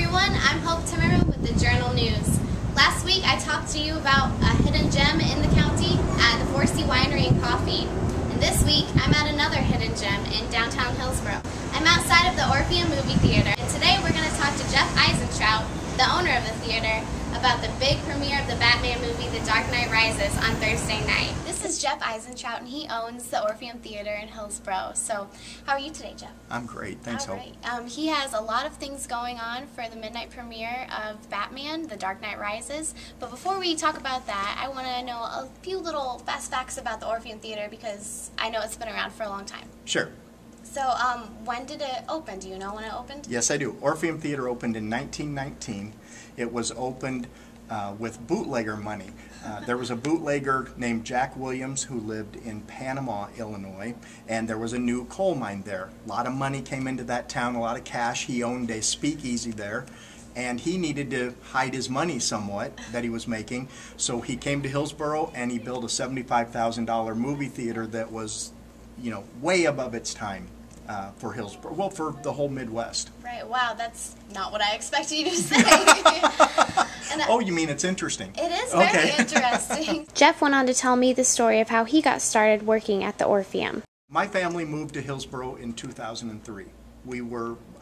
everyone, I'm Hope Timmermann with the Journal News. Last week I talked to you about a hidden gem in the county at the 4C Winery and Coffee. And this week I'm at another hidden gem in downtown Hillsboro. I'm outside of the Orpheum Movie Theater, and today we're going to talk to Jeff Eisentrout, the owner of the theater, about the big premiere of the Batman movie, The Dark Knight Rises, on Thursday night. This is Jeff Eisentrout, and he owns the Orpheum Theatre in Hillsboro. So, how are you today, Jeff? I'm great, thanks, Hope. He has a lot of things going on for the midnight premiere of Batman, The Dark Knight Rises. But before we talk about that, I want to know a few little fast facts about the Orpheum Theatre, because I know it's been around for a long time. Sure. So, when did it open? Do you know when it opened? Yes, I do. Orpheum Theatre opened in 1919. It was opened with bootlegger money. There was a bootlegger named Jack Williams who lived in Panama, Illinois, and there was a new coal mine there. A lot of money came into that town, a lot of cash. He owned a speakeasy there, and he needed to hide his money somewhat that he was making. So he came to Hillsboro and he built a $75,000 movie theater that was, you know, way above its time. For Hillsboro, well, for the whole Midwest. Right, wow, that's not what I expected you to say. Oh, you mean it's interesting? It is very interesting. Jeff went on to tell me the story of how he got started working at the Orpheum. My family moved to Hillsboro in 2003.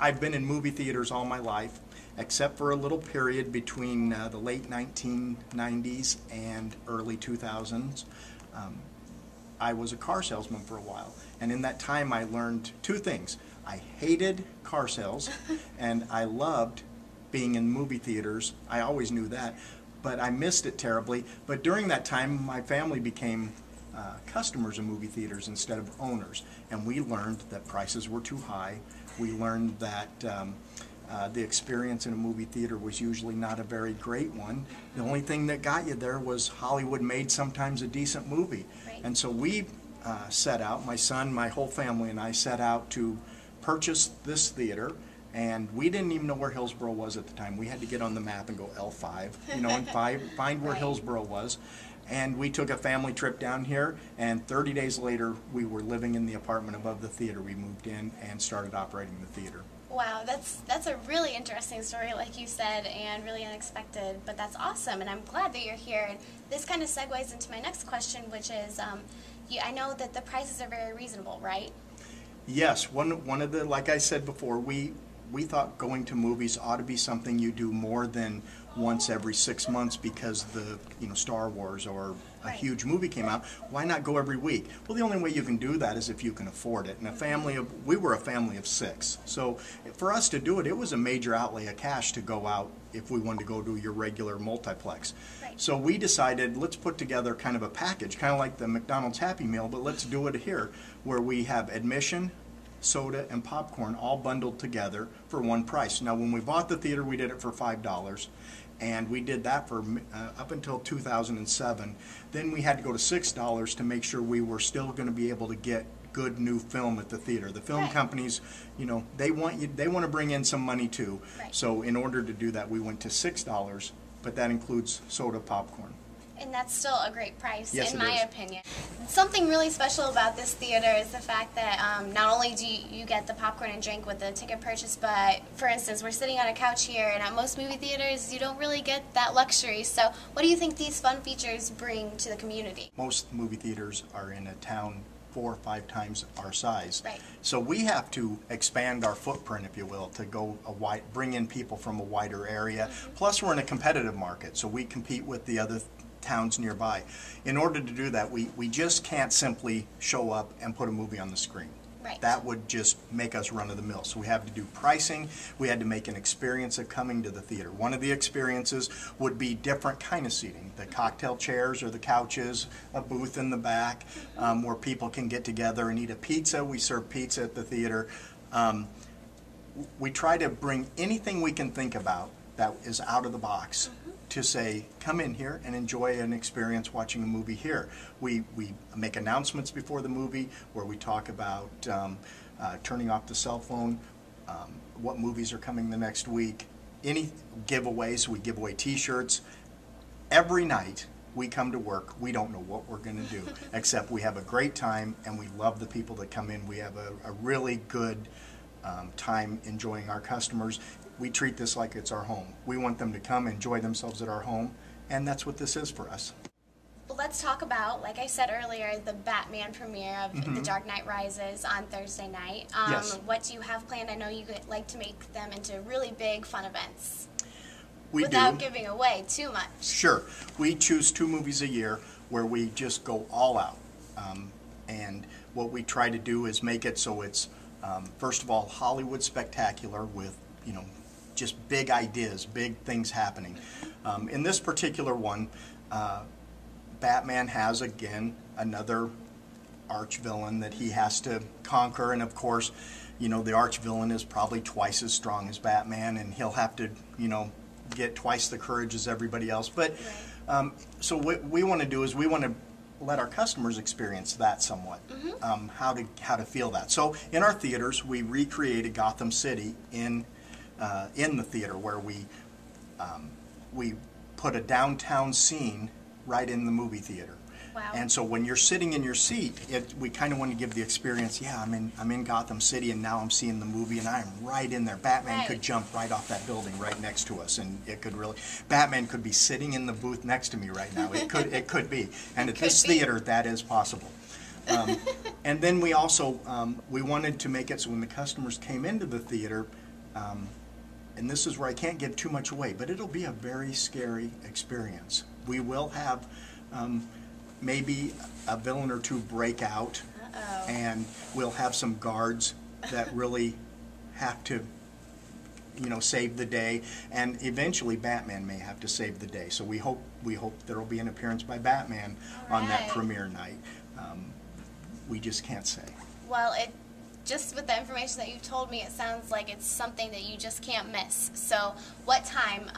I've been in movie theaters all my life, except for a little period between the late 1990s and early 2000s. I was a car salesman for a while, and in that time I learned two things. I hated car sales, and I loved being in movie theaters. I always knew that, but I missed it terribly. But during that time, my family became customers of movie theaters instead of owners, and we learned that prices were too high. We learned that the experience in a movie theater was usually not a very great one. The only thing that got you there was Hollywood made sometimes a decent movie. Right. And so we set out, my son, my whole family and I set out to purchase this theater, and we didn't even know where Hillsboro was at the time. We had to get on the map and go L5, you know, and find where Hillsboro was. And we took a family trip down here, and 30 days later we were living in the apartment above the theater. We moved in and started operating the theater. Wow, that's a really interesting story, like you said, and really unexpected, but that's awesome, and I'm glad that you're here. And this kind of segues into my next question, which is, I know that the prices are very reasonable, right? Yes, one of the, like I said before, we thought going to movies ought to be something you do more than once every 6 months because Star Wars or a huge movie came out. Why not go every week? Well, the only way you can do that is if you can afford it. And we were a family of 6. So for us to do it, it was a major outlay of cash to go out if we wanted to go to your regular multiplex. Right. So we decided, let's put together kind of a package, kind of like the McDonald's Happy Meal, but let's do it here, where we have admission, soda, and popcorn all bundled together for one price. Now, when we bought the theater, we did it for $5, and we did that for up until 2007. Then we had to go to $6 to make sure we were still going to be able to get good new film at the theater. The film companies, they want to bring in some money too. Right. So in order to do that, we went to $6, but that includes soda, popcorn. And that's still a great price, yes, in my opinion. Something really special about this theater is the fact that not only do you get the popcorn and drink with the ticket purchase, but, for instance, we're sitting on a couch here, and at most movie theaters, you don't really get that luxury. So what do you think these fun features bring to the community? Most movie theaters are in a town 4 or 5 times our size. Right. So we have to expand our footprint, if you will, to go bring in people from a wider area. Mm-hmm. Plus, we're in a competitive market, so we compete with the other towns nearby. In order to do that, we just can't simply show up and put a movie on the screen. Right. That would just make us run of the mill. So we have to do pricing. We had to make an experience of coming to the theater. One of the experiences would be different kind of seating. The cocktail chairs or the couches, a booth in the back where people can get together and eat a pizza. We serve pizza at the theater. We try to bring anything we can think about that is out of the box to say, come in here and enjoy an experience watching a movie here. We make announcements before the movie where we talk about turning off the cell phone, what movies are coming the next week, any giveaways. We give away t-shirts. Every night we come to work, we don't know what we're going to do, except we have a great time and we love the people that come in. We have a really good time enjoying our customers. We treat this like it's our home. We want them to come enjoy themselves at our home, and that's what this is for us. Well, let's talk about, like I said earlier, the Batman premiere of The Dark Knight Rises on Thursday night. Yes. What do you have planned? I know you like to make them into really big, fun events. We Without do. giving away too much. Sure. We choose 2 movies a year where we just go all out. And what we try to do is make it so it's, first of all, Hollywood spectacular with, just big ideas, big things happening. In this particular one, Batman has, again, another arch villain that he has to conquer, and of course, the arch villain is probably twice as strong as Batman, and he'll have to, get twice the courage as everybody else. But so what we want to do is we want to let our customers experience that somewhat, how to feel that. So in our theaters, we recreated Gotham City in the theater, where we put a downtown scene right in the movie theater. Wow. And so when you're sitting in your seat, we kind of want to give the experience, I'm in Gotham City, and now I'm seeing the movie, and I'm right in there. Batman could jump right off that building right next to us, and Batman could be sitting in the booth next to me right now. It could be. And at this theater, that is possible. And then we also, we wanted to make it so when the customers came into the theater, and this is where I can't give too much away, but it'll be a very scary experience. We will have maybe a villain or 2 break out, and we'll have some guards that really have to, save the day, and eventually Batman may have to save the day. So we hope there will be an appearance by Batman on that premiere night. We just can't say. Well, just with the information that you've told me, it sounds like it's something that you just can't miss. So what time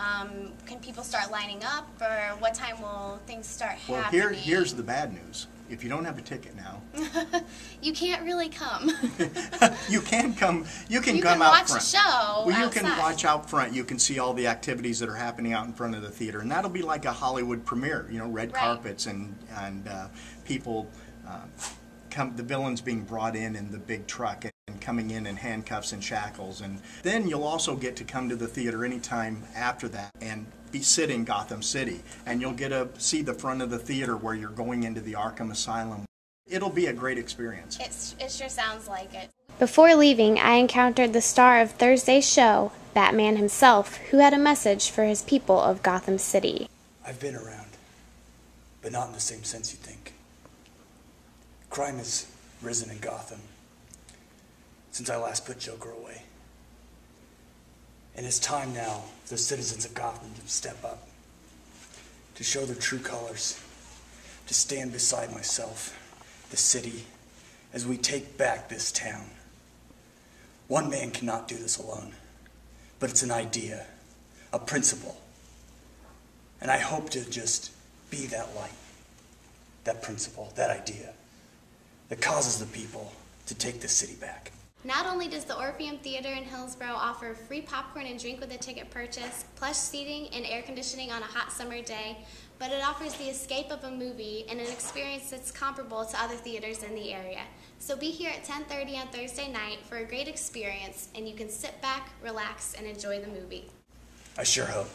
can people start lining up, or what time will things start happening? Well, here's the bad news. If you don't have a ticket now, you can't really come. You can come. You can you come can out watch front. The show. Well, you outside. can watch out front. You can see all the activities that are happening out in front of the theater, and that'll be like a Hollywood premiere. Red carpets and people. The villains being brought in the big truck and coming in handcuffs and shackles, and then you'll also get to come to the theater anytime after that and sit in Gotham City, and you'll get to see the front of the theater where you're going into the Arkham Asylum. It'll be a great experience. It sure sounds like it. Before leaving, I encountered the star of Thursday's show, Batman himself, who had a message for his people of Gotham City. I've been around, but not in the same sense you think. Crime has risen in Gotham since I last put Joker away. And it's time now for the citizens of Gotham to step up, to show their true colors, to stand beside myself, the city, as we take back this town. One man cannot do this alone, but it's an idea, a principle. And I hope to just be that light, that principle, that idea that causes the people to take the city back. Not only does the Orpheum Theatre in Hillsboro offer free popcorn and drink with a ticket purchase, plush seating, and air conditioning on a hot summer day, but it offers the escape of a movie and an experience that's comparable to other theaters in the area. So be here at 10:30 on Thursday night for a great experience, and you can sit back, relax, and enjoy the movie. I sure hope.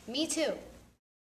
Me too.